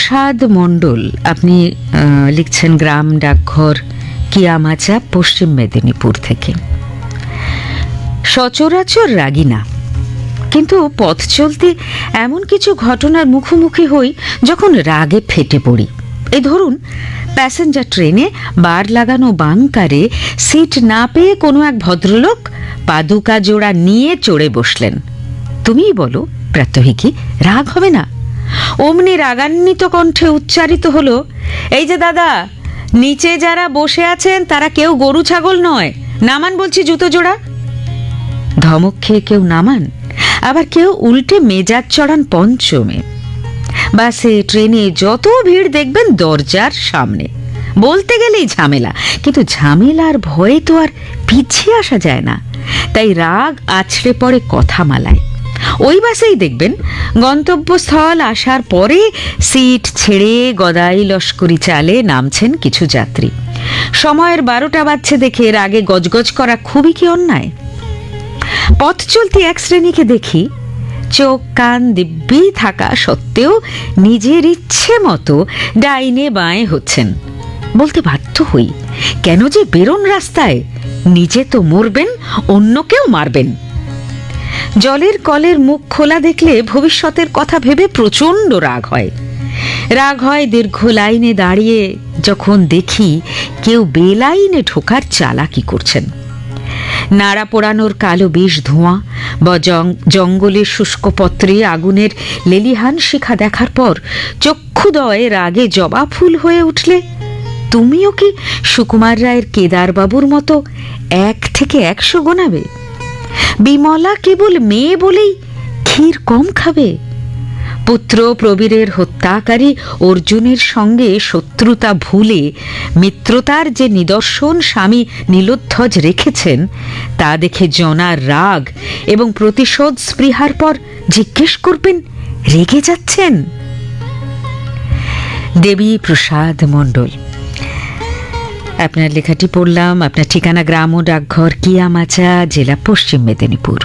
প্রসাদ মণ্ডল, আপনি লিখছেন গ্রাম ডাকঘর কিয়ামাচা, পশ্চিম মেদিনীপুর থেকে। সচরাচর রাগি না, কিন্তু পথ চলতে এমন কিছু ঘটনার মুখোমুখি হই যখন রাগে ফেটে পড়ি। এই ধরুন, প্যাসেঞ্জার ট্রেনে বার লাগানো বাংকারে সিট না পেয়ে কোনো এক ভদ্রলোক পাদুকা জোড়া নিয়ে চড়ে বসলেন। তুমিই বলো প্রাত্যহিকী, রাগ হবে না? অমনি রাগান্বিত কণ্ঠে উচ্চারিত হলো, এই যে দাদা, নিচে যারা বসে আছেন তারা কেউ গরু ছাগল নয়, নামান বলছি জুতো জোড়া। ধমক খেয়ে কেউ নামান, আবার কেউ উল্টে মেজাজ চড়ান পঞ্চমে। বাসে ট্রেনে যত ভিড় দেখবেন দরজার সামনে। বলতে গেলেই ঝামেলা, কিন্তু ঝামেলার ভয়ে তো আর পিছিয়ে আসা যায় না, তাই রাগ আছড়ে পড়ে কথামালায়। ওই বাসেই দেখবেন গন্তব্যস্থল আসার পরে সিট ছেড়ে গদাই লস্করি চালে নামছেন কিছু যাত্রী। সময়ের 12টা বাজছে দেখে রাগে গজগজ করা খুবই কি অন্যায়? পথ চলতি এক শ্রেণীকে দেখি, চোখ কান দিব্যি থাকা সত্ত্বেও নিজের ইচ্ছে মতো ডাইনে বাঁয়ে হচ্ছেন। বলতে বাধ্য হই, কেন যে বেরোন রাস্তায়? নিজে তো মরবেন, অন্যকেও মারবেন। জলের কলের মুখ খোলা দেখলে ভবিষ্যতের কথা ভেবে প্রচণ্ড রাগ হয়। রাগ হয় দীর্ঘ লাইনে দাঁড়িয়ে যখন দেখি কেউ বেলাইনে ঢোকার চালাকি করছেন। নাড়া পোড়ানোর কালো বিষ ধোঁয়া বা জঙ্গলের শুষ্ক পত্রে আগুনের লেলিহান শিখা দেখার পর চক্ষুদয়ে রাগে জবা ফুল হয়ে উঠলে তুমিও কি সুকুমার রায়ের কেদারবাবুর মতো 1 থেকে 100 গোনাবে? বিমলা কেবল মেয়ে বলেই ক্ষীর কম খাবে? পুত্র প্রবীরের হত্যাকারী অর্জুনের সঙ্গে শত্রুতা ভুলে মিত্রতার যে নিদর্শন স্বামী নীলোধ্বজ রেখেছেন, তা দেখে জনার রাগ এবং প্রতিশোধ স্পৃহার পর জিজ্ঞেস করবেন, রেগে যাচ্ছেন? দেবী প্রসাদ মণ্ডল। আপনার লেখাটি পড়লাম। আপনার ঠিকানা গ্রাম ও ডাকঘর কিয়ামাচা, জেলা পশ্চিম মেদিনীপুর।